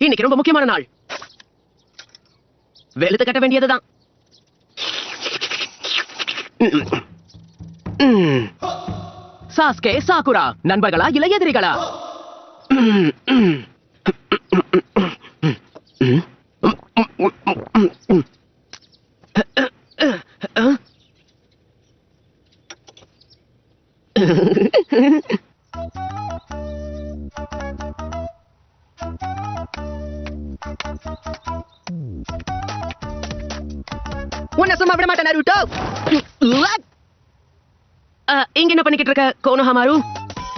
இன்னைக்கு ரொம்ப முக்கியமான நாள். வெளுத்து கட்ட வேண்டியதுதான். சாஸ்கே சாகுரா நண்பர்களா இல்ல எதிரிகளா? உன்னை சும்மா விட மாட்டேன் நருட்டோ. இங்க என்ன பண்ணிக்கிட்டு இருக்க கோனோஹமாரு?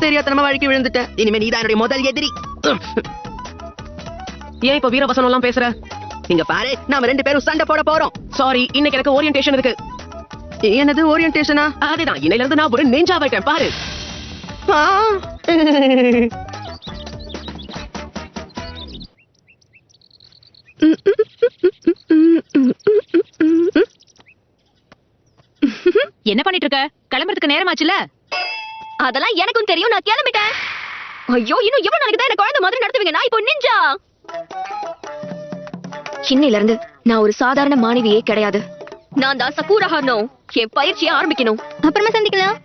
தெரியாதனமா வழுக்கி விழுந்துட்டேன். இனிமே நீதான் என்னுடைய முதல் எதிரி. ஏன் இப்ப வீரவசனம் எல்லாம் பேசுற? இங்க பாரு, நாம 2 பேரும் சண்டை போட போறோம். சாரி, இன்னைக்கு எனக்கு ஓரியன்டேஷன் இருக்கு. என்னது ஓரியன்டேஷனா? அதுதான், இன்னையில இருந்து நான் ஒரு நிஞ்சாவாயிட்டேன் பாரு. என்ன பண்ணிட்டு இருக்க? கிளம்புறதுக்கு நேரமாச்சுல? அதெல்லாம் எனக்கும் தெரியும், நான் கிளம்பிட்டேன். ஐயோ, இன்னும் எவ்வளவு நாளைக்கு தான் என்ன குழந்தை மாதிரி நடத்துவீங்க? நான் இப்போ நிஞ்சா. இன்னையில இருந்து நான் ஒரு சாதாரண மாணவியே கிடையாது. நான் தான் சகுரா ஹானோ. என் பயிற்சியை ஆரம்பிக்கணும். அப்புறமா சந்திக்கலாம்.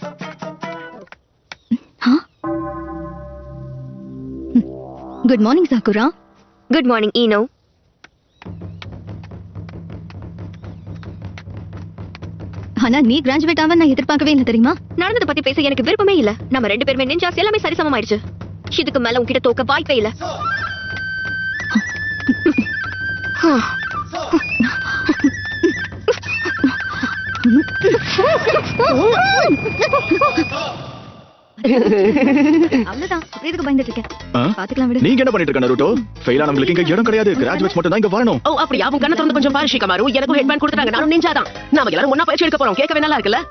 Good morning sakura. Good morning Eno. ஆனா நீ கிராஜுவேட் ஆவ நான் எதிர்பார்க்கவே இல்ல தெரியுமா? நடந்தத பத்தி பேச எனக்கு விருப்பமே இல்ல. நம்ம 2 பேருமே நிஞ்சாஸ் எல்லாமே சரிசமம் ஆயிடுச்சு. இதுக்கு மேல உன்கிட்ட தோக்க வாய்ப்பே இல்ல. அவ்வளவுதான், இதுக்கு பயந்துட்டு இருக்கேன். பாத்துக்கலாம் விடு. நீங்க என்ன பண்ணிட்டு இருக்க நருட்டோ? ஃபெயில் ஆனவங்களுக்கு இங்க இடம் கிடையாது. கிராஜுவேட்ஸ் மட்டும் தான் இங்க வரணும். ஓ அப்படியே அவங்க கண்ணை திறந்து கொஞ்சம் பாரு ஷிகமாரு. எனக்கும் ஹெட்பேண்ட் கொடுத்துட்டாங்க. நானும் நிஞ்சா தான். நாம எல்லாரும் ஒண்ணா பயிற்சி எடுக்க போறோம். கேட்கவே நல்லா இருக்குல்ல?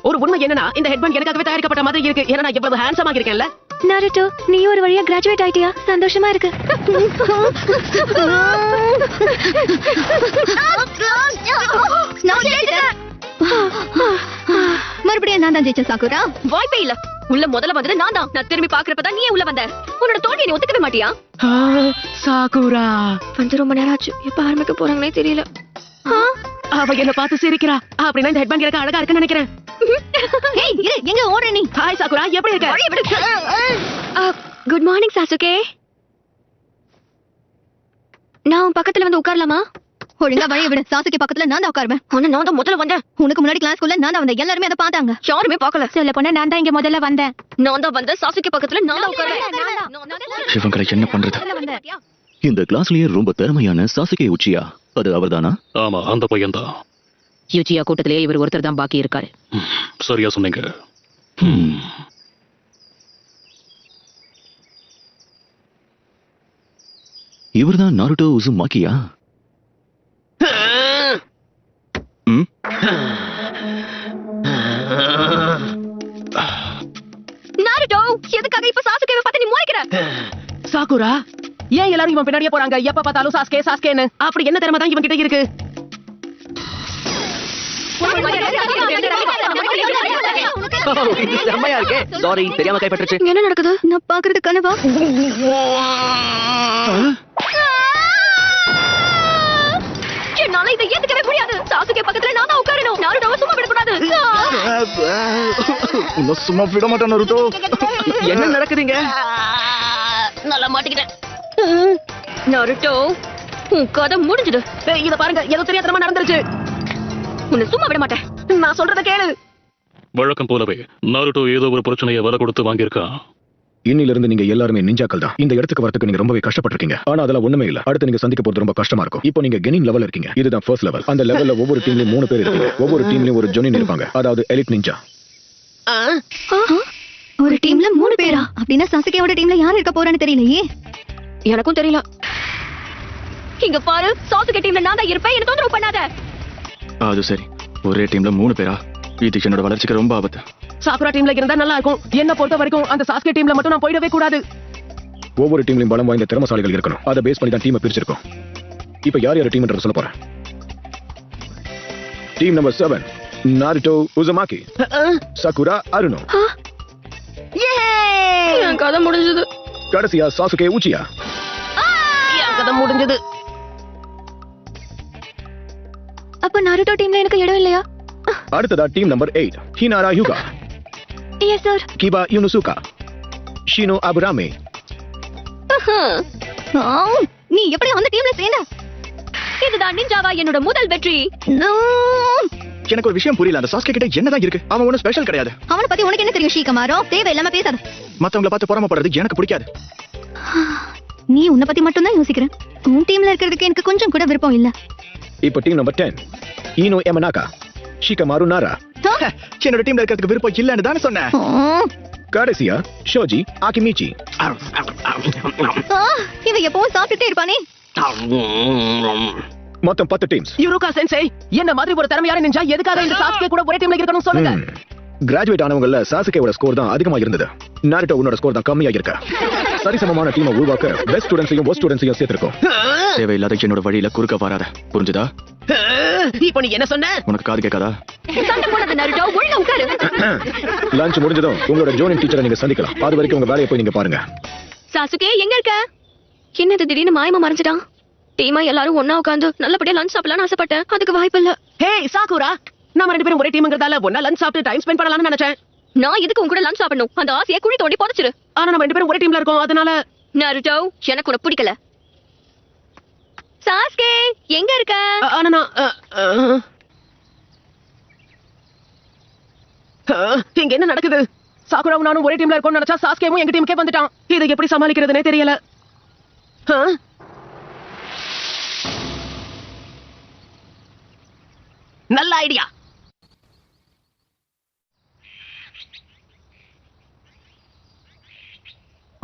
ஒரு உண்மை என்னன்னா, இந்த ஹெட்பேண்ட் எனக்காகவே தயாரிக்கப்பட்ட மாதிரி இருக்கு. ஏன்னா நான் எவ்வளவு ஹேண்ட்ஸமா இருக்கேன்ல. நருட்டோ, நீ ஒரு வழியா கிராஜுவேட் ஆயிட்டியா? சந்தோஷமா இருக்கு. மறுபடியும் நான் தான் ஜெயிச்ச சாகுரா. வாய்ப்பே இல்ல. உள்ள முதல்ல வந்தது நான் தான். நான் திரும்பி பாக்குறப்பதான் நீ உள்ள வந்த. உன்னோட தோல்வியை நீ ஒத்துக்கவே மாட்டியா? சாகுரா வந்து ரொம்ப நேரம் ஆச்சு. எப்ப ஆரம்பிக்க போறாங்களே தெரியல. அவ என்ன பார்த்து சிரிக்கிறா. அப்படின்னா இந்த ஹெட்பேண்ட் எனக்கு அழகா இருக்குன்னு நினைக்கிறேன். எங்க ஓடுற நீ? ஹாய் சாகுரா, எப்படி இருக்க? Good morning Sasuke. நான் உன் பக்கத்துல வந்து உட்காரலாமா? ஒழுங்கா வழிய விடு. சாசுகே பக்கத்துல நான் தான் உட்காருவேன். ஆனா நான் தான் முதல்ல வந்தேன். உனக்கு முன்னாடி கிளாஸ்க்குள்ள நான் தான் வந்தேன். எல்லாருமே அதை பார்த்தாங்க. யாருமே பார்க்கல. சொல்ல போனா நான் தான் இங்க முதல்ல வந்தேன். நான் தான் வந்தேன். சாசுகே பக்கத்துல நான் தான் உட்காருவேன். இவங்களை என்ன பண்றது? இந்த கிளாஸ்லயே ரொம்ப திறமையான சாசுகே உச்சியா, அது அவர்தானா? ஆமா, அந்த பையன் தான். யூச்சியா கூட்டத்திலேயே இவர் ஒருத்தர் தான் பாக்கி இருக்காரு. சரியா சொன்னீங்க. இவர்தான் நாருட்டோ உசுமாக்கியா? நாருட்டோ, எதுக்காக இப்ப சாசுகேவை பார்த்து நீ முறைக்கிற? சாகுரா, ஏன் எல்லாரும் இவன் பின்னாடியே போறாங்க? எப்ப பார்த்தாலும் சாஸ்கே சாஸ்கேன்னு. அப்படி என்ன திறமை தான் இவன் கிட்ட இருக்கு? செம்மையா இருக்கே. சாரி, தெரியாம கைப்பற்றுச்சு. என்ன நடக்குது? நான் பாக்குறது கனவா? என்னால இதை ஏத்துக்கவே முடியாது. சாசுகே பக்கத்துல நான் தான் உட்காரணும். நாருட்டோவை சும்மா விடக்கூடாது. உன்னை சும்மா விட மாட்டேன் நருட்டோ. என்ன நடக்குதுங்க? நல்லா மாட்டிக்கிட்டேன். நாருட்டோ, உன் கதை முடிஞ்சது. இத பாருங்க, ஏதோ தெரியாதனமா நடந்துருச்சு. உன்னை சும்மா விட மாட்டேன். நான் சொல்றத கேளு. வழக்கம் போலவே நாருட்டோ ஏதோ ஒரு பிரச்சனையை வர கொடுத்து வாங்கியிருக்கான். இன்னில இருந்து நீங்க எல்லாருமே நிஞ்சாக்கள் தான். இந்த இடத்துக்கு வரதுக்கு நீங்க ரொம்பவே கஷ்டப்பட்டிருக்கீங்க. ஆனா அதெல்லாம் ஒண்ணுமே இல்ல. அடுத்து நீங்க சந்திக்க போறது ரொம்ப கஷ்டமா இருக்கும். இப்போ நீங்க கெனின் லெவல்ல இருக்கீங்க. இதுதான் ஃபர்ஸ்ட் லெவல். அந்த லெவல்ல ஒவ்வொரு டீம்லயும் 3 பேர் இருப்பாங்க. ஒவ்வொரு டீம்லயும் ஒரு ஜொனின் இருப்பாங்க. அதாவது எலிட் நிஞ்சா. ஒரு டீம்ல 3 பேரா? அப்படின்னா சாசுகேவோட டீம்ல யார் இருக்க போறான்னு தெரியலையே. எனக்கும் தெரியல. இங்க பாரு, சாசுகே டீம்ல நான் தான் இருப்பேன். என்ன தொந்தரவு பண்ணாத. அது சரி, ஒரே டீம்ல 3 பேரா? இது என்னோட வளர்ச்சிக்கு ரொம்ப ஆபத்து. சாகுரா டீம்ல இருந்தா நல்லா இருக்கும். என்ன பொறுத்த வரைக்கும் அந்த சாஸ்கே டீம்ல மட்டும் நான் போயிடவே கூடாது. ஒவ்வொரு டீம்லயும் பலம் வாய்ந்த திறமசாலிகள் இருக்கணும். அதை பேஸ் பண்ணி தான் டீமை பிரிச்சிருக்கோம். இப்ப யார் யார் டீம்ன்றத சொல்ல போறேன். Team number 7 Naruto Uzumaki, Sakura Haruno. என் கதை முடிஞ்சது. கடைசியா சாசுகே உச்சியா. என் கதை முடிஞ்சது. அப்ப நாருட்டோ டீம்ல எனக்கு இடம் இல்லையா? அடுத்ததா டீம் நம்பர் 8 ஹினாரா யுகா, எஸ் சார். கிபா யுனுசுகா, ஷினோ அபுராமே. நீ எப்படி அந்த டீம்ல சேர்ந்த? இதுதான் நிஞ்சாவா என்னோட முதல் வெற்றி. எனக்கு ஒரு விஷயம் புரியல. அந்த சாஸ்கே கிட்ட என்னதான் இருக்கு? அவன் ஒன்னும் ஸ்பெஷல் கிடையாது. அவனை பத்தி உனக்கு என்ன தெரியும் ஷீகமாரோ? தேவையில்லாம பேசாத. மத்தவங்கள பார்த்து பொறாமப்படுறது எனக்கு பிடிக்காது. நீ உன்னை பத்தி மட்டும் தான் இருக்கிற. உன் டீம்ல இருக்கிறதுக்கு எனக்கு கொஞ்சம் கூட விருப்பம் இல்ல. இப்ப டீம் நம்பர் 10 ஈனோ எமனாகா, ஷிகமாரு நாரா. என்னோட டீம்ல இருக்கிறதுக்கு விருப்பம் இல்லன்னு தானே சொன்னேன். கடைசியா ஷோஜி ஆகிமிச்சி. இவ எப்பவும் சாப்பிட்டுட்டே இருப்பானே. மொத்தம் 10 டீம்ஸ். யுருகா சென்சே, என்ன மாதிரி ஒரு திறமையான நிஞ்சா எதுக்காக இந்த சாஸ்கே கூட ஒரே டீம்ல இருக்கணும் சொல்லுங்க. கிராஜுவேட் ஆனவங்கல சாசுகேவோட ஸ்கோர் தான் அதிகமா இருந்தது. நாருட்டோ உன்னோட ஸ்கோர் தான் கம்மியா இருக்கு. சரிசமமான டீமை உருவாக்க பெஸ்ட் ஸ்டூடண்ட்ஸையும் ஒஸ்ட் ஸ்டூடண்ட்ஸையும் சேர்த்திருக்கோம். தேவையில்லாத என்னோட வழியில குறுக்க வராத, புரிஞ்சுதா? இப்போ நீ என்ன சொன்ன? உனக்கு காது கேட்காதா? சண்டை போடாத நாருட்டோ, ஒழுங்கா உட்காரு. லஞ்ச் முடிஞ்சதும் உங்களோட ஜோனிங் டீச்சரை நீங்க சந்திக்கலாம். அது வரைக்கும் உங்க வேலையை போய் நீங்க பாருங்க. சாசுகே எங்க இருக்க? என்னது திடீர்னு மாயமா மறைஞ்சிட்டான்? டீமா எல்லாரும் ஒண்ணா உட்கார்ந்து நல்லபடியா லஞ்ச் சாப்பிடலாம்னு ஆசைப்பட்டேன். அதுக்கு வாய்ப்பு இல்ல. ஹே சாகுரா, நாம ரெண்டு பேரும் ஒரே டீம்ங்கறதால ஒண்ணா லஞ்ச் சாப்பிட்டு டைம் ஸ்பெண்ட் பண்ணலாம்னு நினைச்சேன். நான் எதுக்கு உன் கூட லஞ்ச் சாப்பிடணும்? அந்த ஆசையை குழி தோண்டி புதைச்சிரு. ஆனா நம்ம ரெண்டு பேரும் ஒரே டீம்ல இருக்கோம், அதனால. நாருட்டோ, எனக்கு உன்னை பிடிக்கல. சாஸ்கே எங்க இருக்க? ஆனா நான் இங்க என்ன நடக்குது? சாகுராவும் நானும் ஒரே டீம்ல இருக்கோம்னு நினைச்சா சாஸ்கேவும் எங்க டீமுக்கே வந்துட்டான். இதை எப்படி சமாளிக்கிறதுனே தெரியல. நல்ல ஐடியா.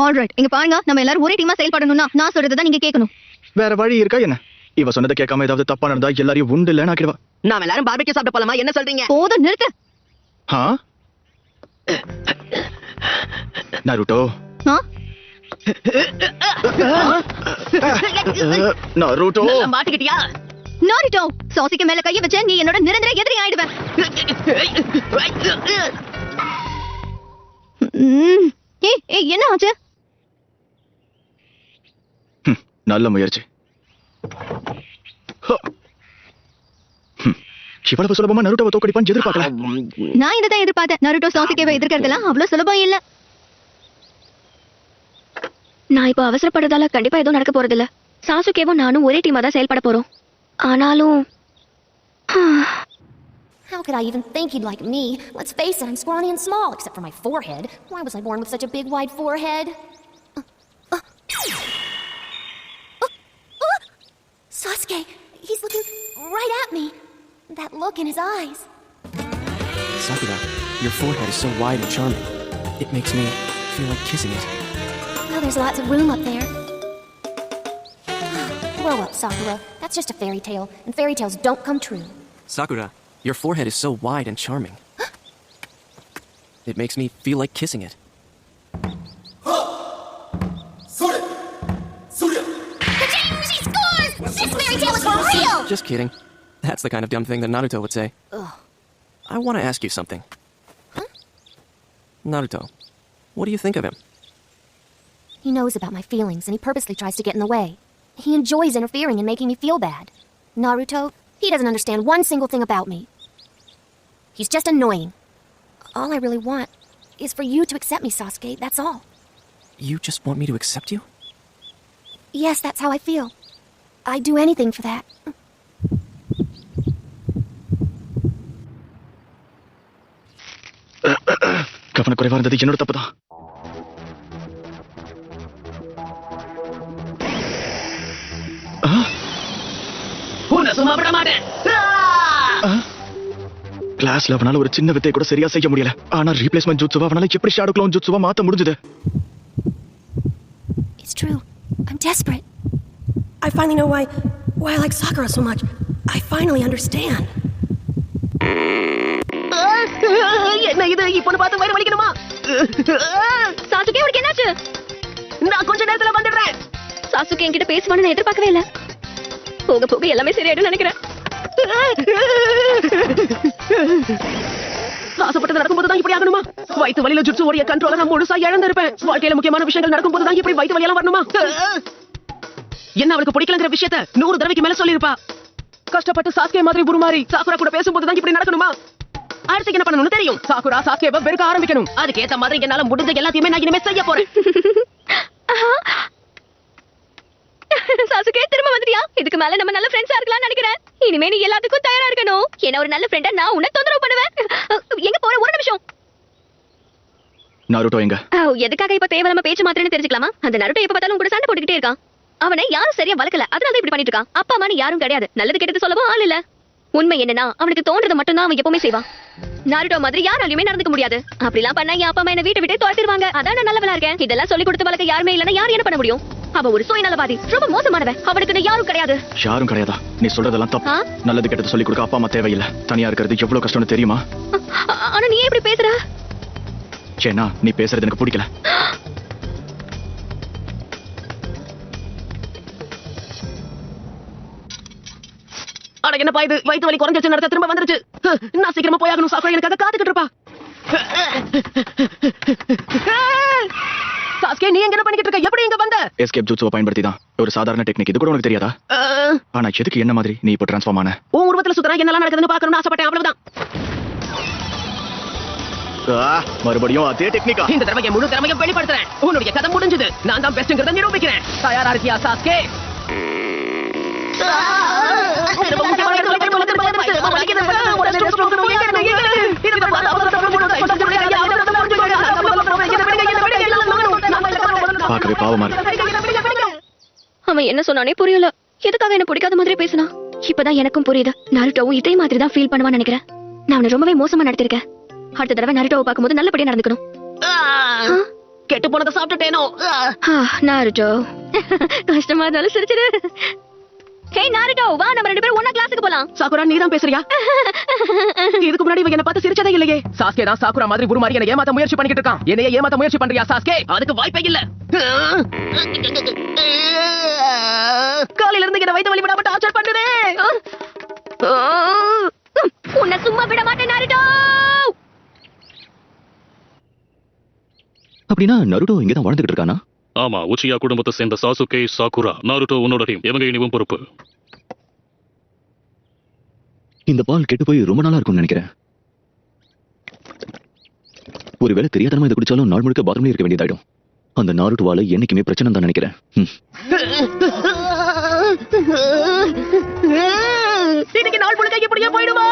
ஆல்ரைட், இங்க பாருங்க, நம்ம எல்லாரும் ஒரே டீமா செயல்படணும்னா நான் சொல்றதை நீங்க கேட்கணும். வேற வழி இருக்கா என்ன? இவ சொன்னதை கேட்காம ஏதாவது தப்பா நடந்தா எல்லாரையும் உண்டு இல்லன்னு ஆக்கிடுவா. நாம எல்லாரும் பார்பிக்யூ சாப்பிட போலாமா? என்ன சொல்றீங்க? போதும், நிறுத்து. நாருட்டோ, நாருட்டோ, மாட்டிக்கிட்டியா? நாருட்டோ, சாசிக்கு மேல கைய வச்ச நீ என்னோட நிரந்தர எதிரி ஆயிடுவ. ஏய் என்ன ஆச்சு? நல்ல முயற்சி. இவ்வளவு சுலபமா நருட்டோவை தோக்கடிப்பான்னு எதிர்பார்க்கல. நான் இதைதான் எதிர்பார்த்தேன். நருட்டோ சாசுகேவை எதிர்க்கிறதெல்லாம் அவ்வளவு சுலபம் இல்ல. நான் இப்ப அவசரப்படுறதால கண்டிப்பா எதுவும் நடக்க போறது இல்ல. சாசுகேவும் நானும் ஒரே டீமா தான் செயல்பட போறோம். ஆனாலும் How could I even think he'd like me? Let's face it, I'm scrawny and small, except for my forehead. Why was I born with such a big, wide forehead? Sasuke, he's looking right at me. That look in his eyes. Sakura, your forehead is so wide and charming. It makes me feel like kissing it. Well, there's lots of room up there. Grow up, Sakura. That's just a fairy tale, and fairy tales don't come true. Sakura, your forehead is so wide and charming. It makes me feel like kissing it. She scores! This fairy tale is for real! Just kidding. That's the kind of dumb thing that Naruto would say. I want to ask you something. Naruto, what do you think of him? He knows about my feelings, and he purposely tries to get in the way. He enjoys interfering and making me feel bad. Naruto, he doesn't understand one single thing about me. He's just annoying. All I really want is for you to accept me, Sasuke, that's all. You just want me to accept you? Yes, that's how I feel. I'd do anything for that. கவனக்குறைவா இருந்தது என்னோட தப்புதான். உன்னை சும்மா விட மாட்டேன். கிளாஸ்ல அவனால ஒரு சின்ன வித்தை கூட சரியா செய்ய முடியல. ஆனா ரீப்ளேஸ்மென்ட் ஜூட்சுவா அவனால எப்படி ஷேடோ க்ளோன் ஜூட்சுவா மாத்த முடிஞ்சது? It's true. I'm desperate. I finally know why I like Sakura so much. I finally understand. என்ன இது? இப்பொண்ணு பார்த்து வயிறு வலிக்கணுமா? சாசுகே, உனக்கு என்னாச்சு? நான் கொஞ்ச நேரத்துல சாசுகே என்கிட்ட பேசுவான்னு நான் எதிர்பார்க்கவே இல்ல. போக போக எல்லாமே சரியாயிடும் நினைக்கிறேன். ஆசைப்பட்டது நடக்கும்போது தான் இப்படி ஆகணுமா? வயித்து வலியில ஜுட்சு ஓடிய கண்ட்ரோல நான் முழுசா இழந்திருப்பேன். வாழ்க்கையில முக்கியமான விஷயங்கள் நடக்கும்போது தான் இப்படி வயித்து வலியெல்லாம் வரணுமா? என்ன அவளுக்கு பிடிக்கலங்கிற விஷயத்த 100 தடவைக்கு மேல சொல்லிருப்பா. கஷ்டப்பட்டு சாஸ்கே மாதிரி உருமாறி சாக்குரா கூட பேசும்போது தான் இப்படி நடக்கணுமா? அடுத்து என்ன பண்ணணும்னு தெரியும். சாக்குரா சாஸ்கேவை வெறுக்க ஆரம்பிக்கணும். அதுக்கு ஏத்த மாதிரி என்னால முடிஞ்ச எல்லாத்தையுமே நான் இனிமே செய்ய போறேன். சாசுகே திரும்ப வந்துட்டியா? இதுக்கு மேல நம்ம நல்ல ஃப்ரெண்ட்ஸா இருக்கலாம்னு நினைக்கிறேன். இனிமே நீ எல்லாத்துக்கும் தயாரா இருக்கணும். என்ன ஒரு நல்ல ஃப்ரெண்டா நான் உன்னை தொந்தரவு பண்ணுவேன். எங்க போற? ஒரு நிமிஷம். நாருட்டோ எங்க? எதுக்காக இப்ப தேவையில்லாம பேச்சு மாத்திரன்னு தெரிஞ்சுக்கலாமா? அந்த நருட்டோ எப்ப பார்த்தாலும் கூட சண்டை போட்டுக்கிட்டே இருக்கான். அவனை யாரும் சரியா வளர்க்கல, அதனால இப்படி பண்ணிட்டு இருக்கான். அப்பா அம்மா யாரும் கிடையாது, நல்லது கெட்டது சொல்லவும் ஆள் இல்ல. உண்மை என்னன்னா அவனுக்கு தோன்றதை மட்டும் தான் அவன் எப்பவுமே செய்வான். நாருட்டோ மாதிரி யாராலுமே நடந்துக்க முடியாது. அப்படிலாம் பண்ணா என் அப்பா அம்மா என்ன வீட்டை விட்டு துரத்திடுவாங்க. அதான் நான் நல்லவளா இருக்கேன். இதெல்லாம் சொல்லி கொடுத்து வளர்க்க யாருமே இல்லைன்னா யார் என்ன பண்ண முடியும்? அவ ஒரு சுயநலவாதி, ரொம்ப மோசமானவன். அவனுக்கு யாரும் கிடையாது. யாரும் கிடையாதா? நீ சொல்றதெல்லாம் தப்பு. நல்லது கெட்டது சொல்லி கொடுக்க அப்பா அம்மா தேவையில்லை. தனியா இருக்கிறது எவ்வளவு கஷ்டம்னு தெரியுமா? ஆனா நீ எப்படி பேசுற? ஏன்னா நீ பேசுறது எனக்கு பிடிக்கல. அட என்னப்பா இது? வயித்து வலி குறைஞ்சிருச்சு, நடத்த திரும்ப வந்துருச்சு. நான் சீக்கிரமா போயாகணும். சாக்குரா எனக்காக காத்துக்கிட்டு இருப்பா. சாஸ்கே நீ எங்க என்ன பண்ணிக்கிட்டு இருக்க? எப்படி இங்க வந்த? எஸ்கேப் ஜூட்சுவை பயன்படுத்தி தான். ஒரு சாதாரண டெக்னிக். இது கூட உனக்கு தெரியாதா? ஆனா எதுக்கு என்ன மாதிரி நீ இப்போ ட்ரான்ஸ்ஃபார்ம் ஆன? உன் உருவத்துல சுத்தனா என்னெல்லாம் நடக்குதுன்னு பார்க்கணும்னு ஆசைப்பட்டேன், அவ்வளவுதான். மறுபடியும் அதே டெக்னிக்கா? இந்த தடவை முழு திறமையை வெளிப்படுத்துறேன். உன்னுடைய கதை முடிஞ்சது. நான் தான் பெஸ்ட்ங்கறத நிரூபிக்கிறேன். தயாரா இருக்கியா சாஸ்கே? பார்க்கவே பாவமா இருக்கு. அவன் என்ன சொன்னானே புரியல. எதுக்காக என்ன பிடிக்காத மாதிரி பேசினான்? இப்பதான் எனக்கும் புரியுது. நாருட்டோவும் இதே மாதிரி தான் ஃபீல் பண்ணுவான்னு நினைக்கிறேன். நான் அவனை ரொம்பவே மோசமா நடத்திருக்கேன். அடுத்த தடவை நாருட்டோவை பார்க்கும்போது நல்லபடியா நடந்துக்கணும். கெட்டு போனதை சாப்பிட்டுட்டேனோ? நாருட்டோ கஷ்டமா இருந்தாலும் சிரிச்சிரு. ஹே நாருட்டோ, வா நம்ம ரெண்டு பேரும் ஒண்ணா கிளாஸுக்கு போலாம். சாக்குரா நீ தான் பேசுறியா? இதுக்கு முன்னாடி இவன் என்ன பார்த்து சிரிச்சதே இல்லையே. சாஸ்கே தான் சாக்குரா மாதிரி உருமாறி என்ன ஏமாத்த முயற்சி பண்ணிட்டு இருக்கான். என்னைய ஏமாத்த முயற்சி பண்றியா சாஸ்கே? அதுக்கு வாய்ப்பே இல்ல. காலையில இருந்து என்ன வயித்து வலி விடாம டார்ச்சர் பண்ணுதே. உன்னை சும்மா விட மாட்டேன் நாருட்டோ. அப்படின்னா நருட்டோ இங்க தான் வாழ்ந்துகிட்டு இருக்கானா? ஆமா, உச்சியா குடும்பத்தை சேர்ந்த சாசுகே, சாக்குரா, நாருட்டோ உன்னோட டீம். இவங்க இனிவும் பொறுப்பு. இந்த பால் கெட்டு போய் ரொம்ப நாளா இருக்கும்னு நினைக்கிறேன். ஒருவேளை தெரியாதனமா இதை குடிச்சாலும் நாள் முழுக்க பாத்ரூம்ல இருக்க வேண்டியதாயிடும். அந்த நாருட்டோவால என்னைக்குமே பிரச்சனை தான் நினைக்கிறேன். இன்னைக்கு நாள் முழுக்க இப்படியே போயிடுமா?